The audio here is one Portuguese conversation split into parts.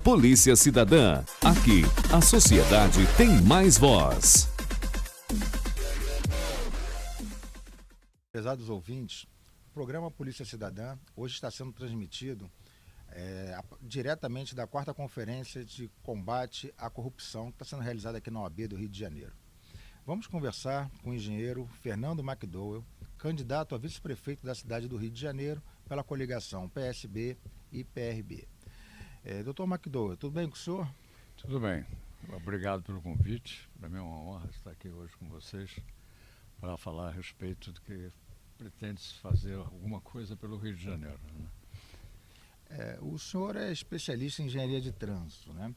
Polícia Cidadã. Aqui, a sociedade tem mais voz. Prezados ouvintes, o programa Polícia Cidadã hoje está sendo transmitido diretamente da 4ª Conferência de Combate à Corrupção, que está sendo realizada aqui na OAB do Rio de Janeiro. Vamos conversar com o engenheiro Fernando McDowell, candidato a vice-prefeito da cidade do Rio de Janeiro pela coligação PSB e PRB. Doutor McDowell, tudo bem com o senhor? Tudo bem. Obrigado pelo convite. Para mim é uma honra estar aqui hoje com vocês para falar a respeito do que pretende-se fazer alguma coisa pelo Rio de Janeiro, né? O senhor é especialista em engenharia de trânsito, né?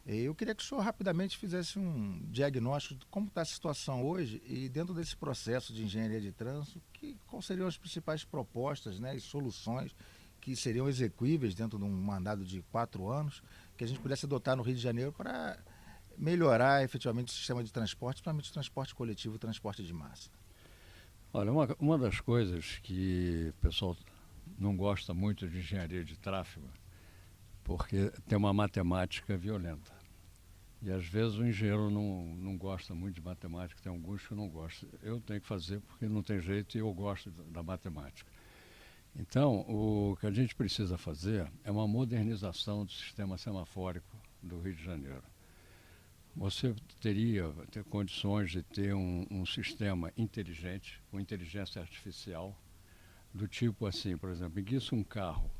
Eu queria que o senhor rapidamente fizesse um diagnóstico de como está a situação hoje e dentro desse processo de engenharia de trânsito, quais seriam as principais propostas, né, e soluções que seriam execuíveis dentro de um mandado de 4 anos, que a gente pudesse adotar no Rio de Janeiro para melhorar efetivamente o sistema de transporte, principalmente o transporte coletivo e o transporte de massa. Olha, uma das coisas que o pessoal não gosta muito de engenharia de tráfego, porque tem uma matemática violenta. E às vezes o engenheiro não gosta muito de matemática, tem alguns que não gostam. Eu tenho que fazer porque não tem jeito e eu gosto da matemática. Então, o que a gente precisa fazer é uma modernização do sistema semafórico do Rio de Janeiro. Você teria condições de ter um sistema inteligente, com inteligência artificial, do tipo assim, por exemplo, enguiça um carro.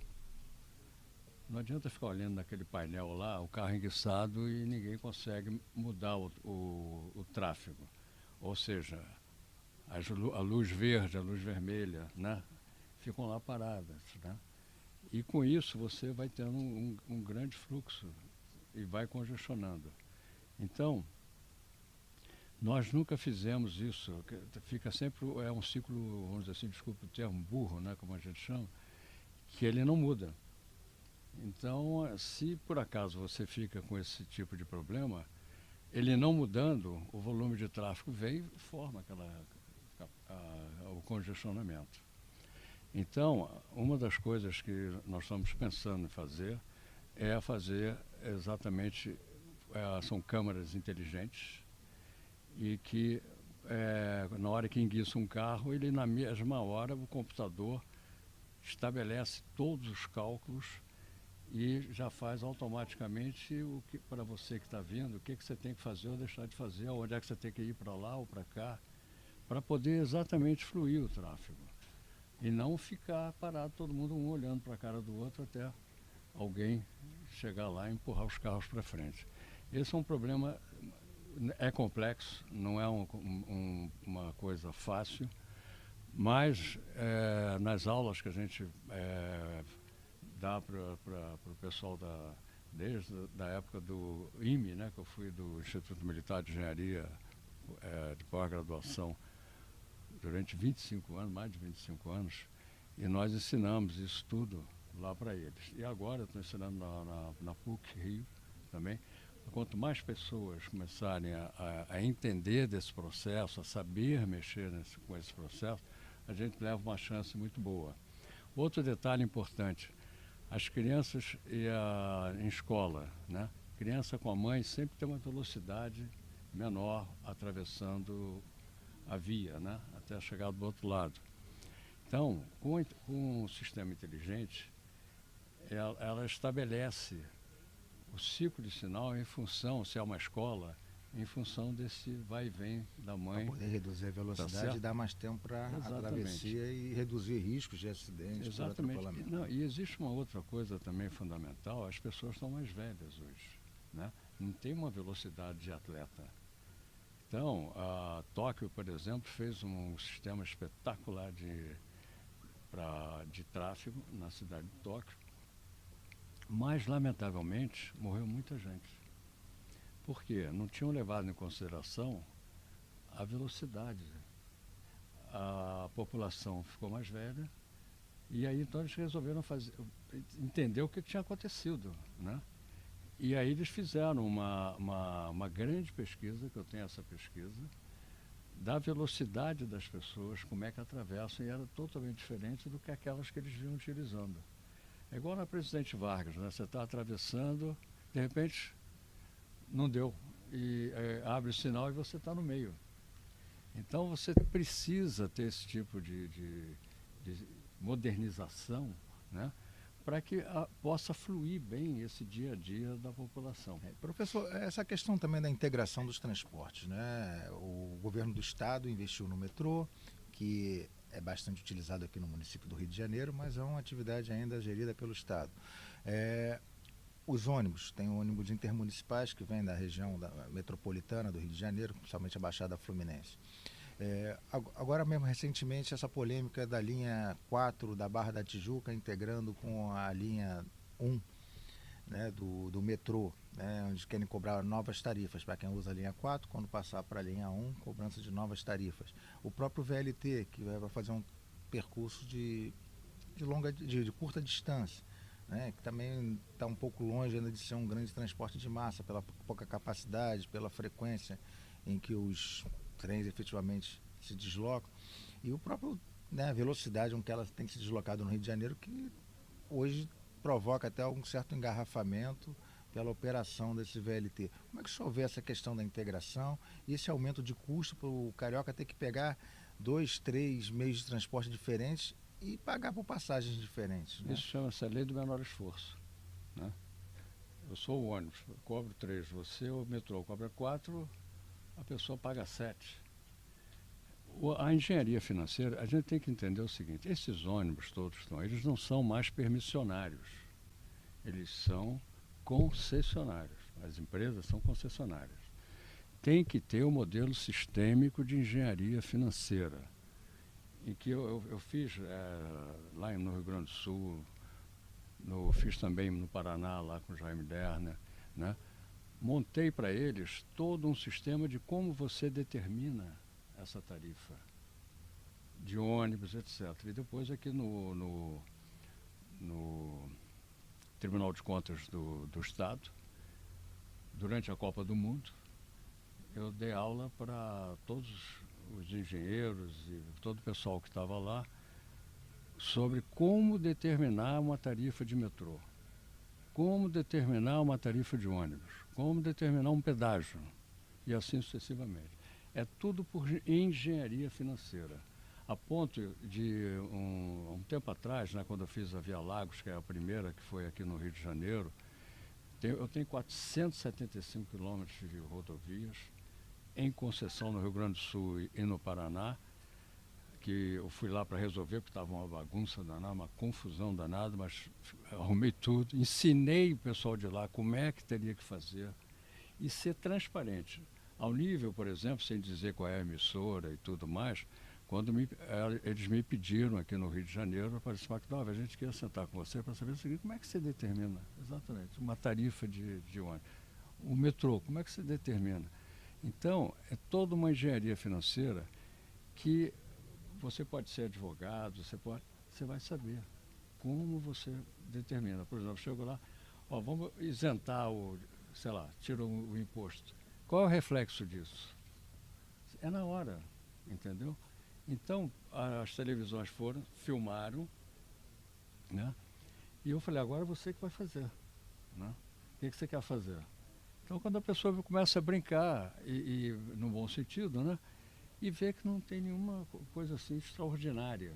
Não adianta ficar olhando naquele painel lá, o carro enguiçado e ninguém consegue mudar o tráfego. Ou seja, a luz verde, a luz vermelha, né, ficam lá paradas, né? E com isso você vai tendo um grande fluxo e vai congestionando. Então, nós nunca fizemos isso, fica sempre, é um ciclo, vamos dizer assim, desculpa o termo, burro, né, como a gente chama, que ele não muda. Então, se por acaso você fica com esse tipo de problema, ele não mudando, o volume de tráfego vem e forma o congestionamento. Então, uma das coisas que nós estamos pensando em fazer é fazer exatamente, são câmaras inteligentes e que na hora que enguiça um carro, ele na mesma hora o computador estabelece todos os cálculos e já faz automaticamente o que para você que está vindo, o que você tem que fazer ou deixar de fazer, onde é que você tem que ir para lá ou para cá, para poder exatamente fluir o tráfego. E não ficar parado todo mundo um olhando para a cara do outro até alguém chegar lá e empurrar os carros para frente. Esse é um problema, é complexo, não é uma coisa fácil, mas nas aulas que a gente dá para o pessoal desde a época do IME, né, que eu fui do Instituto Militar de Engenharia de pós-graduação durante 25 anos, mais de 25 anos, e nós ensinamos isso tudo lá para eles. E agora eu estou ensinando na PUC Rio também. Quanto mais pessoas começarem a entender desse processo, a saber mexer com esse processo, a gente leva uma chance muito boa. Outro detalhe importante, as crianças em escola, né? Criança com a mãe sempre tem uma velocidade menor atravessando a via, né, até chegar do outro lado. Então, com um sistema inteligente, ela estabelece o ciclo de sinal em função, se é uma escola, em função desse vai e vem da mãe. Para poder reduzir a velocidade e dar mais tempo para a travessia e reduzir riscos de acidentes. Exatamente. E existe uma outra coisa também fundamental, as pessoas estão mais velhas hoje, né? Não tem uma velocidade de atleta. Então, a Tóquio, por exemplo, fez um sistema espetacular de tráfego na cidade de Tóquio, mas, lamentavelmente, morreu muita gente. Por quê? Não tinham levado em consideração a velocidade. A população ficou mais velha e aí então eles resolveram entender o que tinha acontecido, né? E aí eles fizeram uma grande pesquisa, que eu tenho essa pesquisa, da velocidade das pessoas, como é que atravessam, e era totalmente diferente do que aquelas que eles vinham utilizando. É igual na Presidente Vargas, né? Você está atravessando, de repente não deu. E abre o sinal e você está no meio. Então você precisa ter esse tipo de modernização, né? Para que possa fluir bem esse dia a dia da população. Professor, essa questão também da integração dos transportes, né? O governo do estado investiu no metrô, que é bastante utilizado aqui no município do Rio de Janeiro, mas é uma atividade ainda gerida pelo estado. Os ônibus, tem ônibus intermunicipais que vêm da região metropolitana do Rio de Janeiro, principalmente a Baixada Fluminense. Agora mesmo, recentemente, essa polêmica da linha 4 da Barra da Tijuca integrando com a linha 1, né, do metrô, né, onde querem cobrar novas tarifas para quem usa a linha 4, quando passar para a linha 1, cobrança de novas tarifas. O próprio VLT, que vai fazer um percurso de curta distância, né, que também está um pouco longe ainda de ser um grande transporte de massa, pela pouca capacidade, pela frequência em que os trens efetivamente se deslocam, e o próprio, né, a velocidade com que ela tem se deslocado no Rio de Janeiro, que hoje provoca até um certo engarrafamento pela operação desse VLT. Como é que o senhor vê essa questão da integração e esse aumento de custo para o carioca ter que pegar 2, 3 meios de transporte diferentes e pagar por passagens diferentes, né? Isso chama-se a lei do menor esforço, né? Eu sou o ônibus, eu cobro 3, você, o metrô, cobra 4, a pessoa paga 7. A engenharia financeira, a gente tem que entender o seguinte: esses ônibus todos estão, eles não são mais permissionários, eles são concessionários. As empresas são concessionárias. Tem que ter o modelo sistêmico de engenharia financeira, em que eu fiz lá no Rio Grande do Sul, fiz também no Paraná, lá com o Jaime Lerner, né? Montei para eles todo um sistema de como você determina essa tarifa de ônibus, etc. E depois aqui no Tribunal de Contas do Estado, durante a Copa do Mundo, eu dei aula para todos os engenheiros e todo o pessoal que estava lá sobre como determinar uma tarifa de metrô, como determinar uma tarifa de ônibus, como determinar um pedágio, e assim sucessivamente. É tudo por engenharia financeira. A ponto de, um tempo atrás, né, quando eu fiz a Via Lagos, que é a primeira que foi aqui no Rio de Janeiro, eu tenho 475 quilômetros de rodovias em concessão no Rio Grande do Sul e no Paraná, que eu fui lá para resolver, porque estava uma bagunça danada, uma confusão danada, mas arrumei tudo, ensinei o pessoal de lá como é que teria que fazer e ser transparente. Ao nível, por exemplo, sem dizer qual é a emissora e tudo mais, quando eles me pediram aqui no Rio de Janeiro para participar, a gente queria sentar com você para saber o seguinte: como é que você determina exatamente uma tarifa de ônibus? O metrô, como é que você determina? Então, é toda uma engenharia financeira que você pode ser advogado, você vai saber como você determina. Por exemplo, chego lá, vamos isentar tira o imposto. Qual é o reflexo disso? É na hora, entendeu? Então, as televisões filmaram, né? E eu falei: agora você que vai fazer, né? O que você quer fazer? Então, quando a pessoa começa a brincar, e no bom sentido, né? E vê que não tem nenhuma coisa assim extraordinária,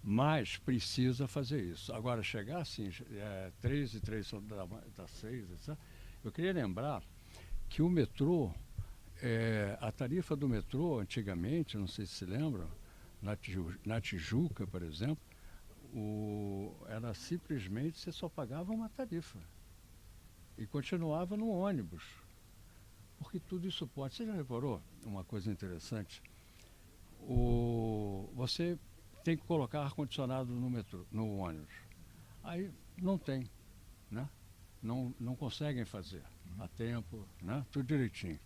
mas precisa fazer isso. Agora, chegar assim, 3 e 3 das 6, etc. Eu queria lembrar que o metrô, a tarifa do metrô, antigamente, não sei se se lembram, na Tijuca, por exemplo, era simplesmente, você só pagava uma tarifa e continuava no ônibus, porque tudo isso pode. Você já reparou uma coisa interessante? Você tem que colocar ar-condicionado no ônibus. Aí não tem, né? Não conseguem fazer a tempo, né? Tudo direitinho.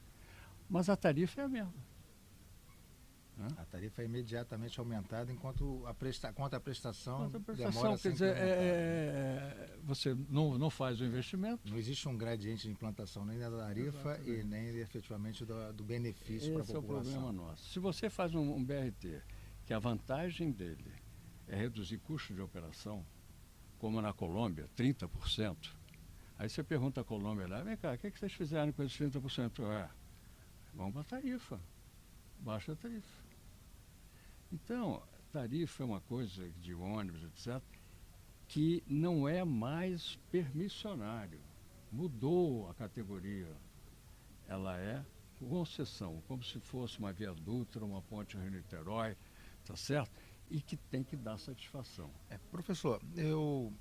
Mas a tarifa é a mesma. Né? A tarifa é imediatamente aumentada enquanto a prestação demora a Quer ser dizer, implementada. você não faz o investimento. Não existe um gradiente de implantação nem da tarifa. Exatamente. E nem efetivamente do benefício para a população. Esse é o problema nosso. Se você faz um BRT, que a vantagem dele é reduzir custo de operação, como na Colômbia, 30%. Aí você pergunta à Colômbia lá, vem cá, o que vocês fizeram com esses 30%? Vamos para a tarifa, baixa a tarifa. Então, tarifa é uma coisa de ônibus, etc., que não é mais permissionário. Mudou a categoria. Ela é concessão, como se fosse uma Via Dutra, uma ponte Rio-Niterói, tá certo? E que tem que dar satisfação. Professor, eu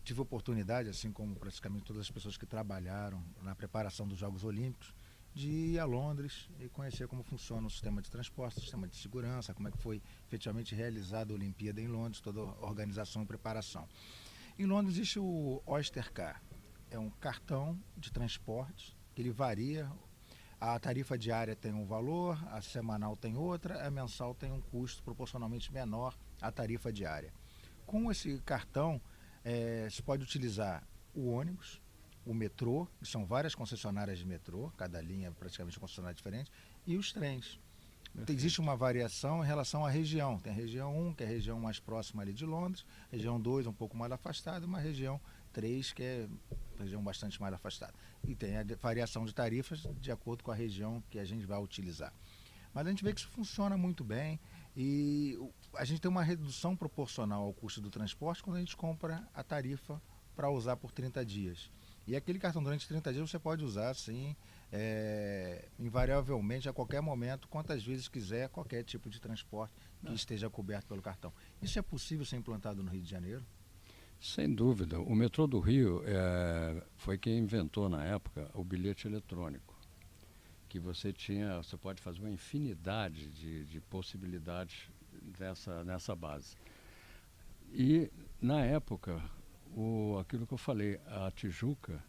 tive oportunidade, assim como praticamente todas as pessoas que trabalharam na preparação dos Jogos Olímpicos, de ir a Londres e conhecer como funciona o sistema de transporte, o sistema de segurança, como é que foi efetivamente realizada a Olimpíada em Londres, toda a organização e preparação. Em Londres existe o Oyster Card, é um cartão de transporte que ele varia, a tarifa diária tem um valor, a semanal tem outra, a mensal tem um custo proporcionalmente menor à tarifa diária. Com esse cartão, se pode utilizar o ônibus, o metrô, que são várias concessionárias de metrô, cada linha é praticamente uma concessionária diferente, e os trens. Existe uma variação em relação à região. Tem a região 1, que é a região mais próxima ali de Londres, região 2, um pouco mais afastada, e uma região 3, que é uma região bastante mais afastada. E tem a variação de tarifas de acordo com a região que a gente vai utilizar. Mas a gente vê que isso funciona muito bem e a gente tem uma redução proporcional ao custo do transporte quando a gente compra a tarifa para usar por 30 dias. E aquele cartão durante 30 dias você pode usar, sim, invariavelmente, a qualquer momento, quantas vezes quiser, qualquer tipo de transporte que esteja coberto pelo cartão. Isso é possível ser implantado no Rio de Janeiro? Sem dúvida. O metrô do Rio foi quem inventou, na época, o bilhete eletrônico. Que você pode fazer uma infinidade de possibilidades nessa base. E, na época, aquilo que eu falei, a Tijuca,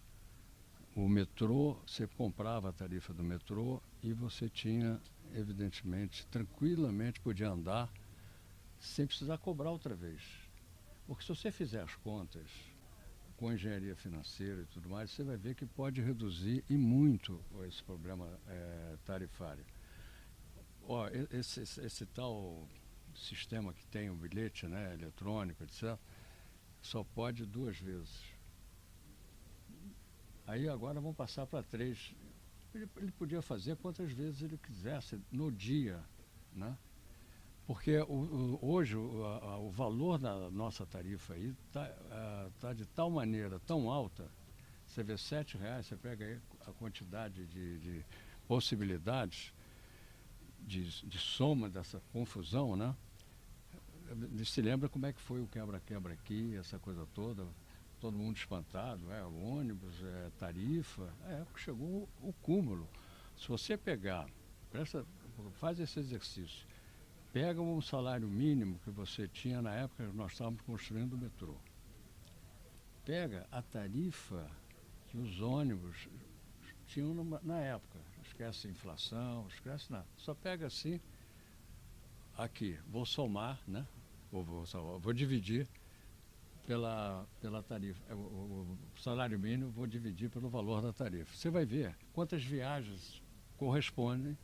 o metrô, você comprava a tarifa do metrô e você tinha, evidentemente, tranquilamente podia andar sem precisar cobrar outra vez. Porque se você fizer as contas com engenharia financeira e tudo mais, você vai ver que pode reduzir e muito esse problema tarifário. Esse tal sistema que tem o bilhete, né, eletrônico, etc., só pode 2 vezes. Aí agora vamos passar para 3. Ele podia fazer quantas vezes ele quisesse no dia, né? Porque hoje o valor da nossa tarifa aí tá de tal maneira, tão alta, você vê R$7, você pega aí a quantidade de possibilidades de soma dessa confusão, né? Se lembra como é que foi o quebra-quebra aqui, essa coisa toda, todo mundo espantado, o ônibus, tarifa, chegou o cúmulo. Se você pegar, faz esse exercício, pega um salário mínimo que você tinha na época que nós estávamos construindo o metrô, pega a tarifa que os ônibus tinham na época, esquece a inflação, esquece nada, só pega assim, aqui, vou somar, né? Vou dividir pela tarifa, o salário mínimo vou dividir pelo valor da tarifa. Você vai ver quantas viagens correspondem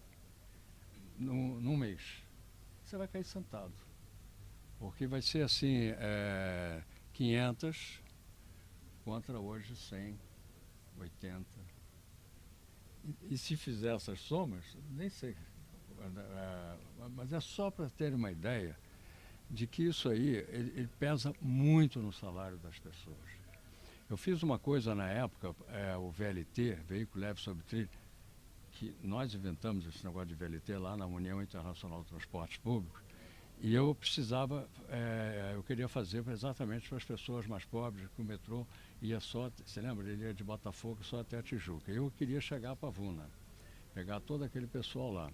num mês. Você vai cair sentado, porque vai ser assim, 500 contra hoje 100, 80. E se fizer essas somas, nem sei, mas é só para ter uma ideia de que isso aí, ele pesa muito no salário das pessoas. Eu fiz uma coisa na época, o VLT, Veículo Leve sobre Trilho, que nós inventamos esse negócio de VLT lá na União Internacional de Transportes Públicos, e eu precisava, eu queria fazer exatamente para as pessoas mais pobres, que o metrô ia só, você lembra, ele ia de Botafogo só até a Tijuca. Eu queria chegar a Pavuna, pegar todo aquele pessoal lá.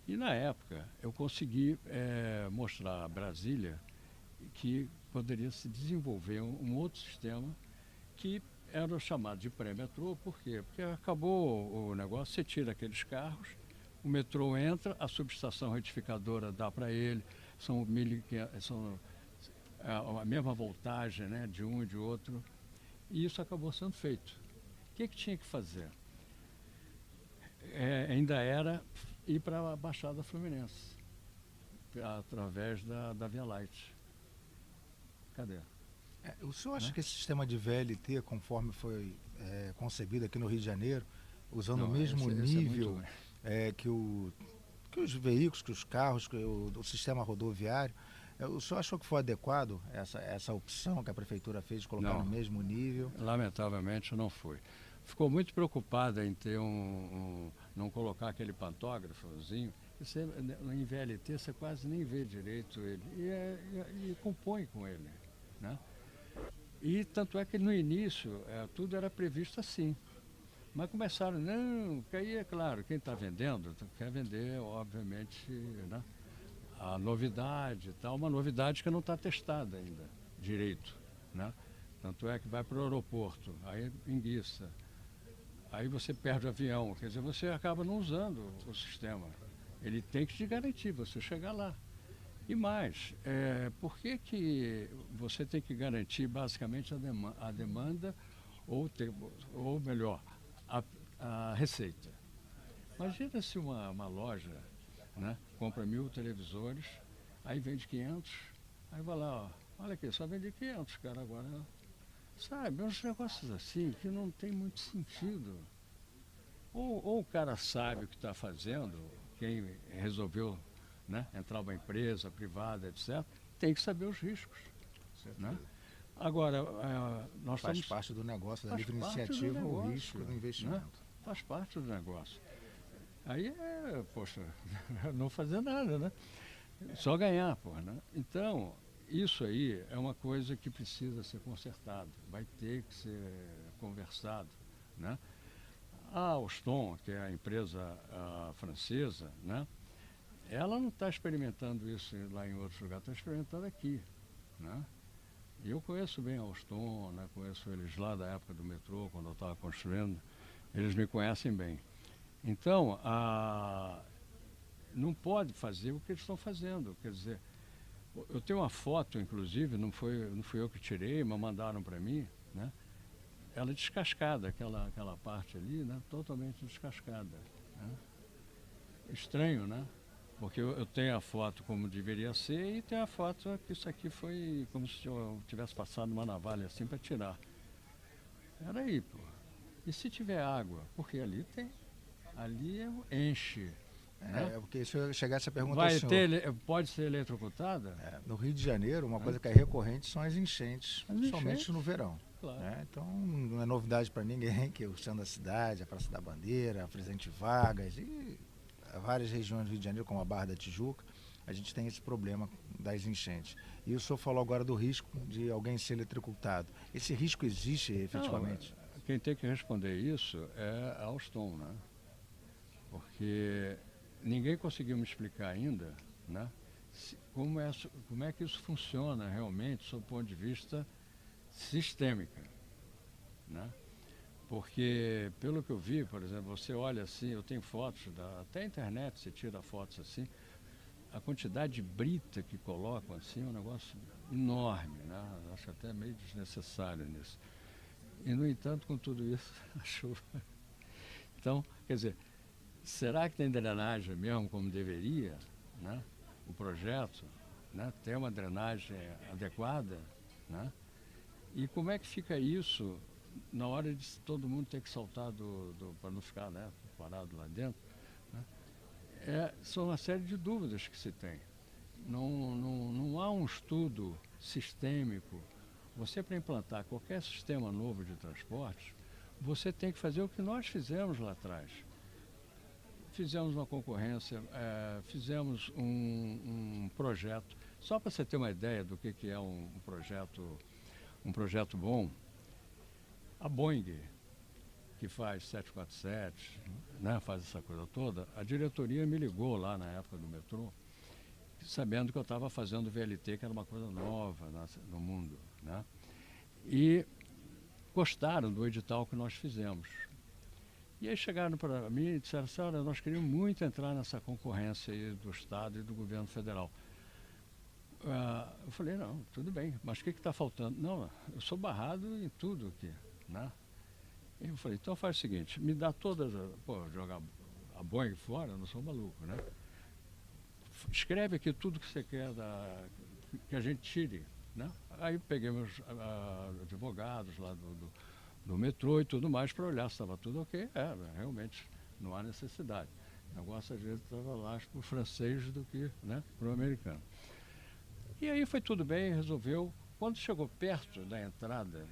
E na época eu consegui mostrar a Brasília que poderia se desenvolver um outro sistema que era o chamado de pré-metrô. Por quê? Porque acabou o negócio, você tira aqueles carros, o metrô entra, a subestação retificadora dá para ele, são a mesma voltagem, né, de um e de outro, e isso acabou sendo feito. O que tinha que fazer? Ainda era ir para a Baixada Fluminense, através da Via Light. Cadê? O senhor acha Né? que esse sistema de VLT, conforme foi concebido aqui no Rio de Janeiro, usando o Não, mesmo esse é muito nível que os veículos, que os carros, que o sistema rodoviário, o senhor achou que foi adequado essa opção que a prefeitura fez de colocar no Não, mesmo nível? lamentavelmente não foi. Ficou muito preocupada em ter não colocar aquele pantógrafozinho. Você, em VLT você quase nem vê direito ele e compõe com ele, né? E tanto é que no início tudo era previsto assim. Mas começaram, não, que aí é claro, quem está vendendo quer vender, obviamente, né, a novidade e tal, uma novidade que não está testada ainda direito, né? Tanto é que vai para o aeroporto, aí enguiça, aí você perde o avião, quer dizer, você acaba não usando o sistema. Ele tem que te garantir, você chegar lá. E mais, por que você tem que garantir basicamente a demanda ou melhor, a receita? Imagina se uma loja, né, compra 1000 televisores, aí vende 500, aí vai lá, ó, olha aqui, só vende 500, cara, agora. Sabe, uns negócios assim que não tem muito sentido. Ou o cara sabe o que está fazendo, quem resolveu, né, entrar uma empresa privada, etc., tem que saber os riscos. Né? Agora, nós Faz estamos... parte do negócio, da Faz livre parte do iniciativa, o negócio, risco do né? investimento. Faz parte do negócio. Aí poxa, não fazer nada, né? Só ganhar, porra, né? Então, isso aí é uma coisa que precisa ser consertada, vai ter que ser conversado, né? A Alstom, que é a empresa francesa, né? Ela não está experimentando isso lá em outros lugares, está experimentando aqui, né? E eu conheço bem a Alstom, né? Conheço eles lá da época do metrô, quando eu estava construindo, eles me conhecem bem. Então, não pode fazer o que eles estão fazendo, quer dizer, eu tenho uma foto, inclusive, não fui eu que tirei, mas mandaram para mim, né? Ela é descascada, aquela parte ali, né? Totalmente descascada. Né? Estranho, né? Porque eu tenho a foto como deveria ser e tenho a foto que isso aqui foi como se eu tivesse passado uma navalha assim para tirar. Peraí, pô. E se tiver água? Porque ali tem. Ali enche. Né? Porque se eu chegasse a pergunta ao senhor... Pode ser eletrocutada? No Rio de Janeiro, uma coisa que é recorrente são as enchentes, principalmente no verão. Claro. Então, não é novidade para ninguém que o centro da cidade, a Praça da Bandeira, a Presidente Vargas e várias regiões do Rio de Janeiro, como a Barra da Tijuca, a gente tem esse problema das enchentes. E o senhor falou agora do risco de alguém ser eletrocutado. Esse risco existe efetivamente? Não, quem tem que responder isso é a Alstom, né? Porque ninguém conseguiu me explicar ainda, né, como é que isso funciona realmente, sob o ponto de vista sistêmico. Né? Porque, pelo que eu vi, por exemplo, você olha assim, eu tenho fotos, até a internet você tira fotos assim, a quantidade de brita que colocam assim é um negócio enorme, né? Acho até meio desnecessário nisso. E, no entanto, com tudo isso, a chuva... Então, quer dizer, será que tem drenagem mesmo como deveria, né? O projeto, né? Tem uma drenagem adequada, né? E como é que fica isso na hora de todo mundo ter que saltar para não ficar, né, parado lá dentro? Né? São uma série de dúvidas que se tem. Não há um estudo sistêmico. Você, para implantar qualquer sistema novo de transporte, você tem que fazer o que nós fizemos lá atrás. Fizemos uma concorrência, fizemos um projeto. Só para você ter uma ideia do que é um projeto bom, a Boeing, que faz 747, né, faz essa coisa toda, a diretoria me ligou lá na época do metrô, sabendo que eu estava fazendo VLT, que era uma coisa nova no mundo. Né? E gostaram do edital que nós fizemos. E aí chegaram para mim e disseram assim, olha, nós queríamos muito entrar nessa concorrência aí do Estado e do governo federal. Eu falei, não, tudo bem, mas o que está faltando? Não, eu sou barrado em tudo aqui. Né? E eu falei, então faz o seguinte, me dá todas, jogar a Boeing fora, eu não sou maluco, né? Escreve aqui tudo que você quer que a gente tire, né? Aí peguei meus advogados lá do metrô e tudo mais para olhar se estava tudo ok. Realmente não há necessidade. O negócio às vezes estava lá para o francês do que, né, para o americano. E aí foi tudo bem, resolveu. Quando chegou perto da entrada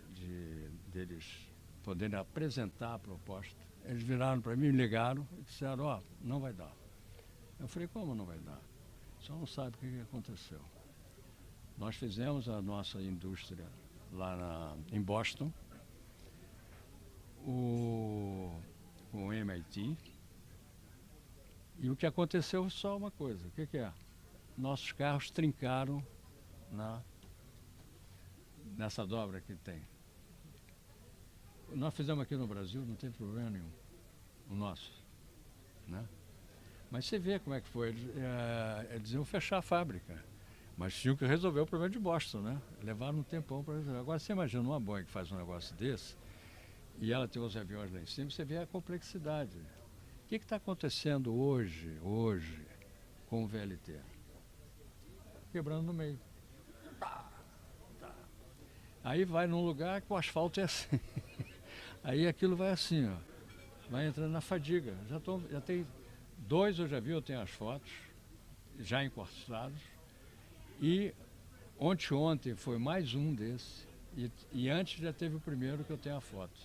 deles poderem apresentar a proposta, eles viraram para mim, ligaram e disseram, não vai dar. Eu falei, como não vai dar? Só não sabe o que aconteceu. Nós fizemos a nossa indústria lá em Boston, com o MIT, e o que aconteceu foi só uma coisa. O que é? Nossos carros trincaram nessa dobra que tem. Nós fizemos aqui no Brasil, não tem problema nenhum, o nosso, né? Mas você vê como é que foi, eles iam fechar a fábrica, mas tinham que resolver o problema de Boston, né? Levaram um tempão para resolver. Agora você imagina uma Boeing que faz um negócio desse, e ela tem os aviões lá em cima, você vê a complexidade. O que está acontecendo hoje com o VLT? Quebrando no meio. Aí vai num lugar que o asfalto é assim. Aí aquilo vai assim, vai entrando na fadiga. Já tem 2, eu já vi, eu tenho as fotos, já encostados. E ontem foi mais um desse. E antes já teve o primeiro que eu tenho a foto.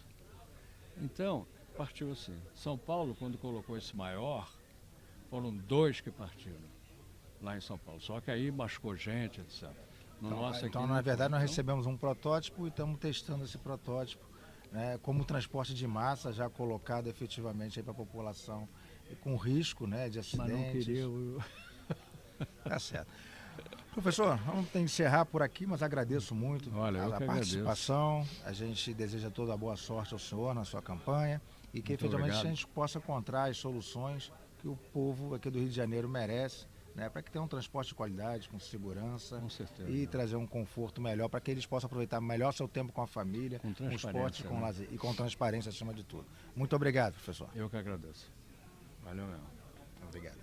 Então, partiu assim. São Paulo, quando colocou esse maior, foram 2 que partiram lá em São Paulo. Só que aí machucou gente, etc. Então, na verdade, nós recebemos um protótipo e estamos testando esse protótipo, né, como transporte de massa, já colocado efetivamente para a população, com risco, né, de acidentes. Mas não queria... Tá certo. Professor, vamos encerrar por aqui, mas agradeço muito a participação. Agradeço. A gente deseja toda a boa sorte ao senhor na sua campanha e que efetivamente a gente possa encontrar as soluções que o povo aqui do Rio de Janeiro merece, né, para que tenha um transporte de qualidade, com segurança, com certeza, e trazer um conforto melhor para que eles possam aproveitar melhor seu tempo com a família, com esporte, com lazer e com transparência acima de tudo. Muito obrigado, professor. Eu que agradeço. Valeu mesmo. Obrigado.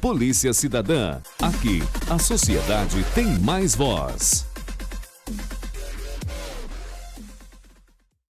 Polícia Cidadã. Aqui, a sociedade tem mais voz.